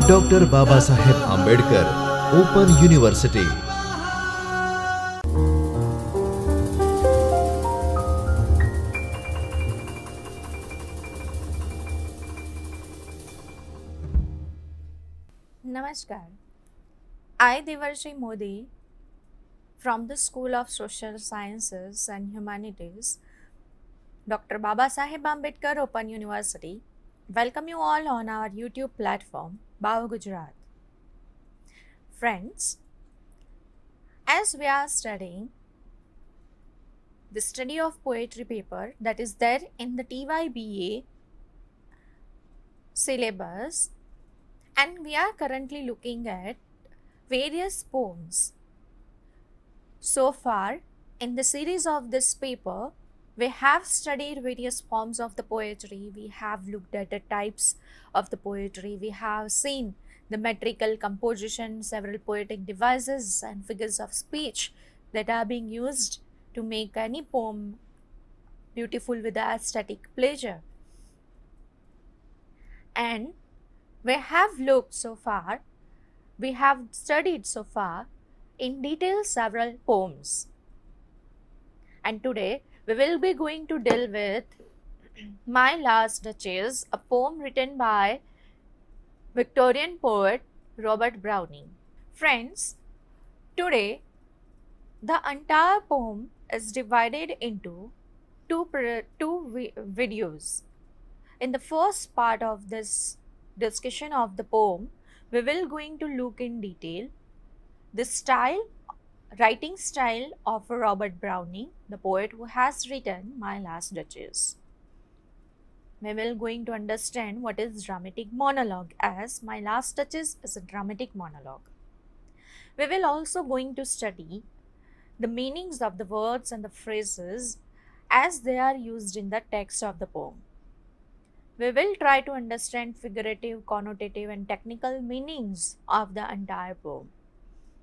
Doctor Baba Saheb Ambedkar open university. Namaskar. I, Devarshi Modi, from the School of Social Sciences and Humanities, Dr. Baba Saheb Ambedkar Open University, welcome you all on our YouTube platform, Bao Gujarat. Friends, as we are studying the study of poetry paper that is there in the TYBA syllabus, and we are currently looking at various poems. So far, in the series of this paper, we have studied various forms of the poetry, we have looked at the types of the poetry, we have seen the metrical composition, several poetic devices and figures of speech that are being used to make any poem beautiful with aesthetic pleasure. And we have looked so far, we have studied so far in detail several poems. And today we will be going to deal with My Last Duchess, a poem written by Victorian poet Robert Browning. Friends, today the entire poem is divided into two videos. In the first part of this discussion of the poem, we will going to look in detail the writing style of Robert Browning, the poet who has written My Last Duchess. We will going to understand what is dramatic monologue, as My Last Duchess is a dramatic monologue. We will also going to study the meanings of the words and the phrases as they are used in the text of the poem. We will try to understand figurative, connotative and technical meanings of the entire poem.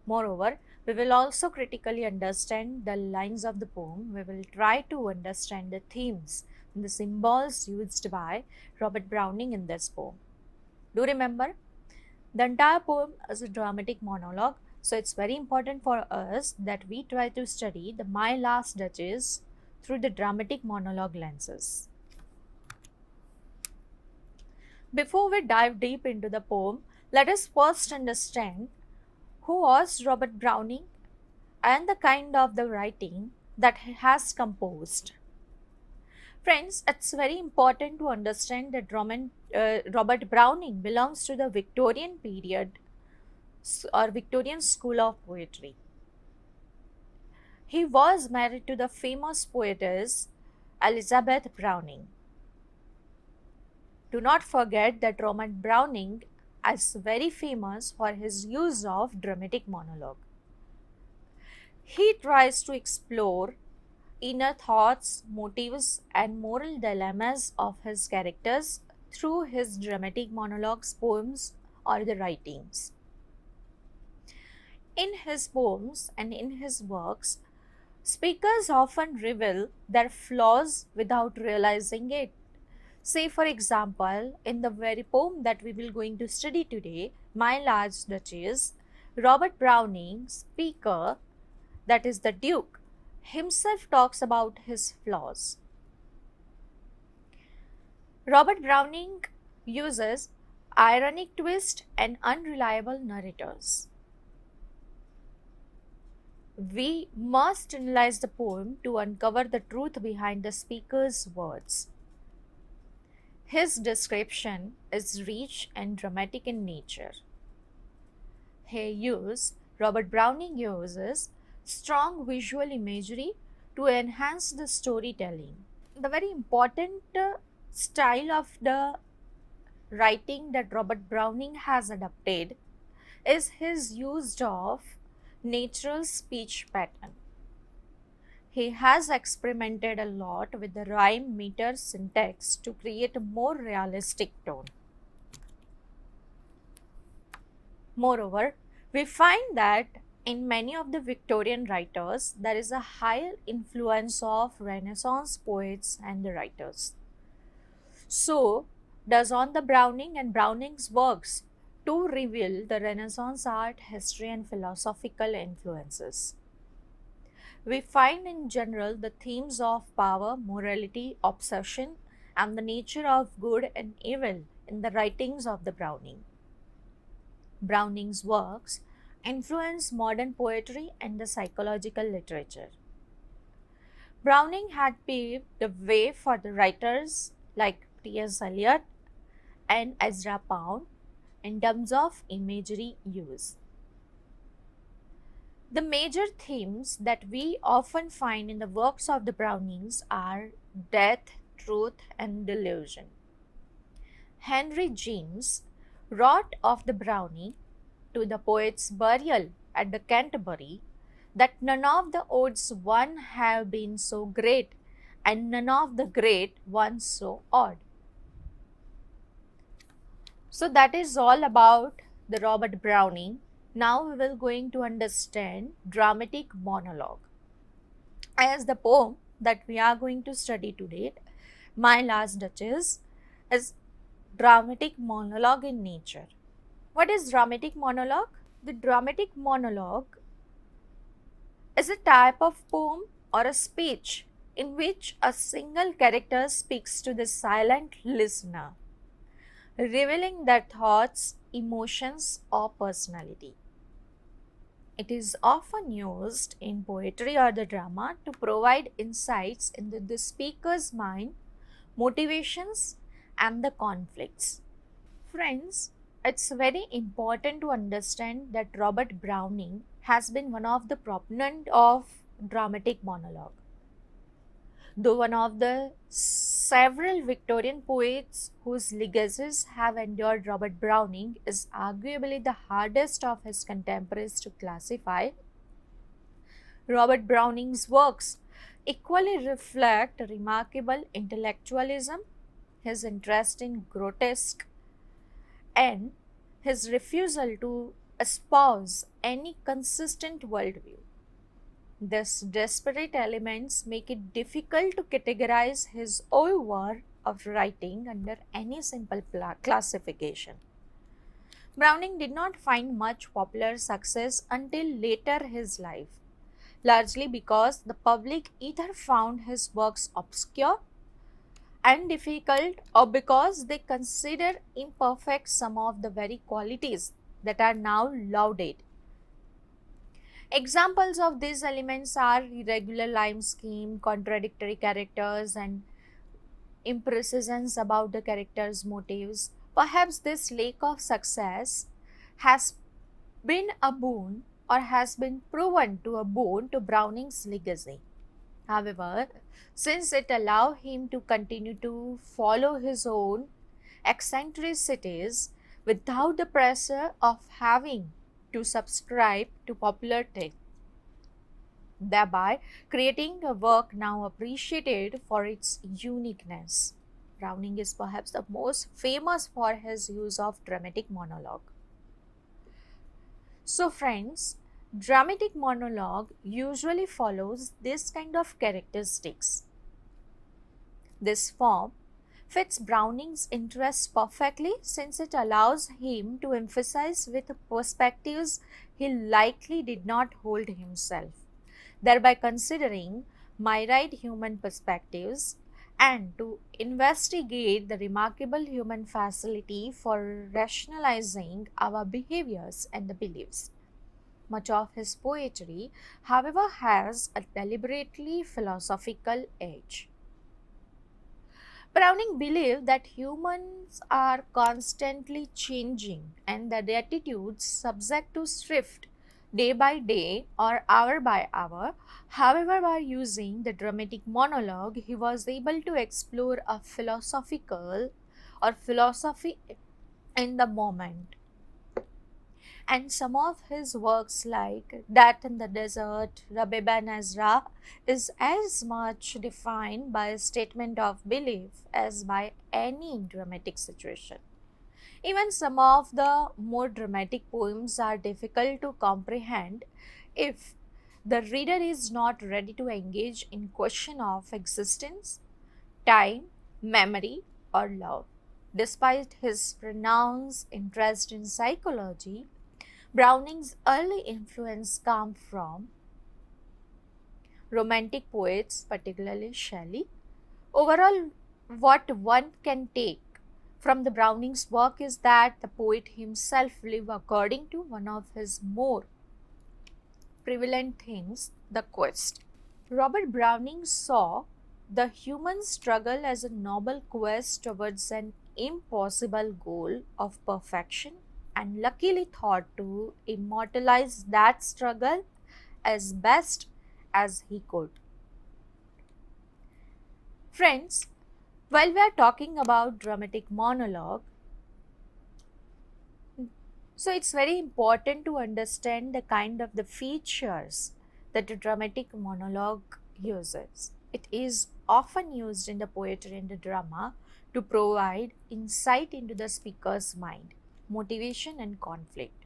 Moreover, we will also critically understand the lines of the poem. We will try to understand the themes and the symbols used by Robert Browning in this poem. Do remember, the entire poem is a dramatic monologue, so it's very important for us that we try to study the My Last Duchess through the dramatic monologue lenses. Before we dive deep into the poem, let us first understand who was Robert Browning and the kind of the writing that he has composed. Friends, it's very important to understand that Robert Browning belongs to the Victorian period or Victorian school of poetry. He was married to the famous poetess Elizabeth Browning. Do not forget that Robert Browning is very famous for his use of dramatic monologue. He tries to explore inner thoughts, motives, and moral dilemmas of his characters through his dramatic monologues, poems, or the writings. In his poems and in his works, speakers often reveal their flaws without realizing it. Say, for example, in the very poem that we will going to study today, My Last Duchess, Robert Browning, speaker, that is the Duke, himself talks about his flaws. Robert Browning uses ironic twist and unreliable narrators. We must analyze the poem to uncover the truth behind the speaker's words. His description is rich and dramatic in nature. Robert Browning uses strong visual imagery to enhance the storytelling. The very important style of the writing that Robert Browning has adopted is his use of natural speech pattern. He has experimented a lot with the rhyme, meter, syntax to create a more realistic tone. Moreover, we find that in many of the Victorian writers, there is a high influence of Renaissance poets and the writers. So, does on the Browning and Browning's works to reveal the Renaissance art, history, and philosophical influences. We find in general the themes of power, morality, obsession, and the nature of good and evil in the writings of the Browning. Browning's works influenced modern poetry and the psychological literature. Browning had paved the way for the writers like T.S. Eliot and Ezra Pound in terms of imagery use. The major themes that we often find in the works of the Brownings are death, truth, and delusion. Henry James wrote of the Browning to the poet's burial at the Canterbury that none of the odes one have been so great and none of the great ones so odd. So that is all about the Robert Browning. Now we will going to understand dramatic monologue. As the poem that we are going to study today, My Last Duchess, is dramatic monologue in nature. What is dramatic monologue? The dramatic monologue is a type of poem or a speech in which a single character speaks to the silent listener, revealing their thoughts, emotions, or personality. It is often used in poetry or the drama to provide insights into the speaker's mind, motivations, and the conflicts. Friends, it's very important to understand that Robert Browning has been one of the proponent of dramatic monologue. Though one of the several Victorian poets whose legacies have endured, Robert Browning is arguably the hardest of his contemporaries to classify. Robert Browning's works equally reflect remarkable intellectualism, his interest in grotesque, and his refusal to espouse any consistent worldview. These disparate elements make it difficult to categorize his whole work of writing under any simple classification. Browning did not find much popular success until later his life, largely because the public either found his works obscure and difficult or because they consider imperfect some of the very qualities that are now lauded. Examples of these elements are irregular line scheme, contradictory characters, and imprecisions about the characters' motives. Perhaps this lack of success has been a boon or has been proven to a boon to Browning's legacy. However, since it allowed him to continue to follow his own eccentricities without the pressure of having to subscribe to popularity, thereby creating a work now appreciated for its uniqueness. Browning is perhaps the most famous for his use of dramatic monologue. So, friends, dramatic monologue usually follows this kind of characteristics. This form fits Browning's interests perfectly since it allows him to emphasize with perspectives he likely did not hold himself, thereby considering myriad human perspectives and to investigate the remarkable human facility for rationalizing our behaviors and the beliefs. Much of his poetry, however, has a deliberately philosophical edge. Browning believed that humans are constantly changing and that their attitudes subject to shift day by day or hour by hour. However, by using the dramatic monologue, he was able to explore a philosophical or philosophy in the moment. And some of his works like Death in the Desert, Rabib and Ezra is as much defined by a statement of belief as by any dramatic situation. Even some of the more dramatic poems are difficult to comprehend if the reader is not ready to engage in question of existence, time, memory, or love. Despite his pronounced interest in psychology, Browning's early influence came from romantic poets, particularly Shelley. Overall, what one can take from the Browning's work is that the poet himself lived according to one of his more prevalent themes, the quest. Robert Browning saw the human struggle as a noble quest towards an impossible goal of perfection and luckily thought to immortalize that struggle as best as he could. Friends, while we are talking about dramatic monologue, so it's very important to understand the kind of the features that a dramatic monologue uses. It is often used in the poetry and the drama to provide insight into the speaker's mind, motivation and conflict.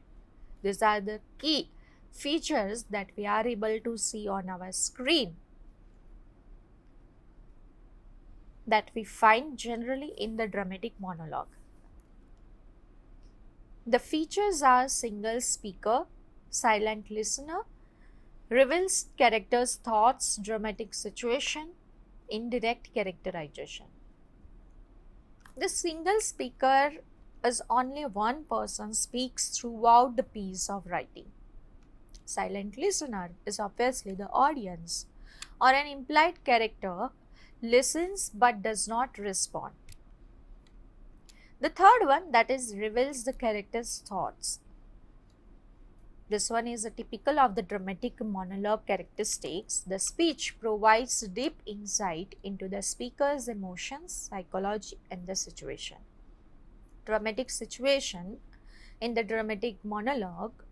These are the key features that we are able to see on our screen that we find generally in the dramatic monologue. The features are single speaker, silent listener, reveals character's thoughts, dramatic situation, indirect characterization. The single speaker is only one person speaks throughout the piece of writing. Silent listener is obviously the audience or an implied character listens but does not respond. The third one, that is reveals the character's thoughts. This one is a typical of the dramatic monologue characteristics. The speech provides deep insight into the speaker's emotions, psychology and the situation. Dramatic situation in the dramatic monologue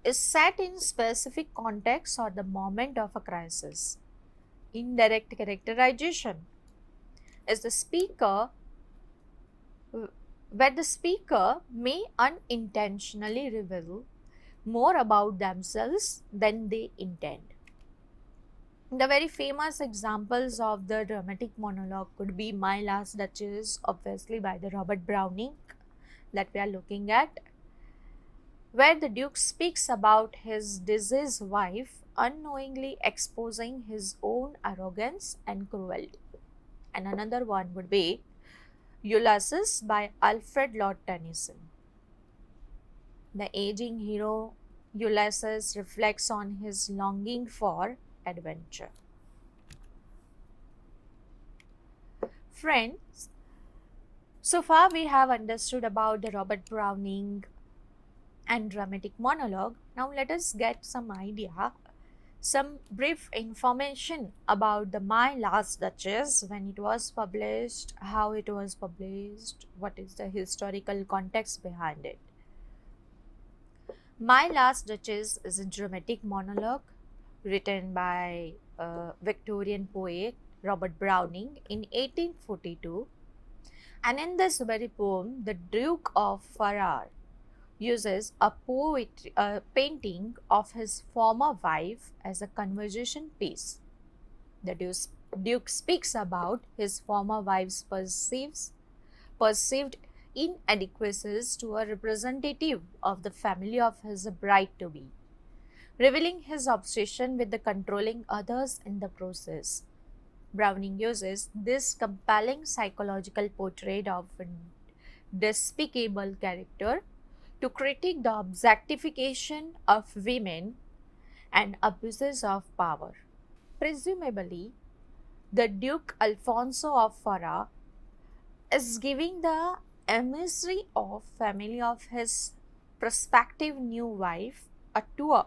is set in specific context or the moment of a crisis. Indirect characterization is the speaker where the speaker may unintentionally reveal more about themselves than they intend. The very famous examples of the dramatic monologue could be My Last Duchess, obviously by the Robert Browning that we are looking at, where the Duke speaks about his deceased wife unknowingly exposing his own arrogance and cruelty. And another one would be Ulysses by Alfred Lord Tennyson. The aging hero Ulysses reflects on his longing for adventure. Friends, so far we have understood about the Robert Browning and dramatic monologue. Now let us get some idea, some brief information about the My Last Duchess, when it was published, how it was published, what is the historical context behind it. My Last Duchess is a dramatic monologue written by Victorian poet Robert Browning in 1842, and in this very poem, the Duke of Ferrara uses a painting of his former wife as a conversation piece. The Duke speaks about his former wife's perceived inadequacies to a representative of the family of his bride-to-be, revealing his obsession with the controlling others in the process. Browning uses this compelling psychological portrait of a despicable character to critique the objectification of women and abuses of power. Presumably, the Duke Alfonso of Ferrara is giving the emissary of family of his prospective new wife a tour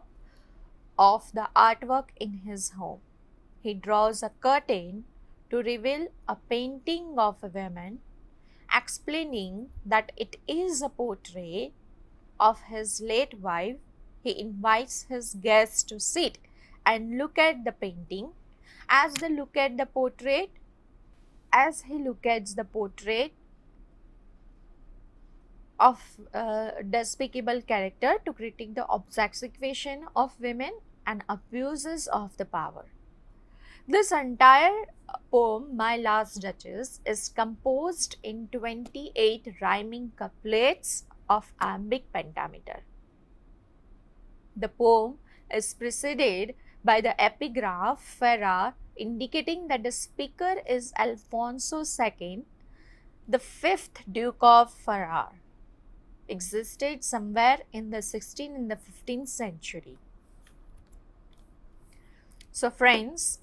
of the artwork in his home. He draws a curtain to reveal a painting of a woman, explaining that it is a portrait of his late wife. He invites his guests to sit and look at the painting. As he look at the portrait of despicable character to critique the objectification of women and abuses of the power. This entire poem, My Last Duchess, is composed in 28 rhyming couplets of iambic pentameter. The poem is preceded by the epigraph Ferrar, indicating that the speaker is Alfonso II, the fifth Duke of Ferrar, existed somewhere in the 16th and the 15th century. So friends,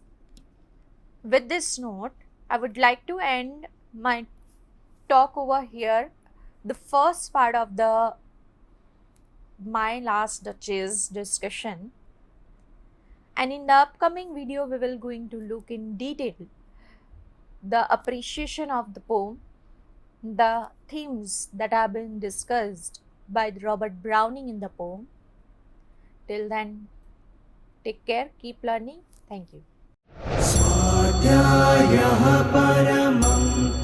with this note, I would like to end my talk over here, the first part of the My Last Duchess discussion. And in the upcoming video, we will going to look in detail the appreciation of the poem, the themes that have been discussed by Robert Browning in the poem. Till then, take care, keep learning. Thank you. स्वाध्यायः परमम्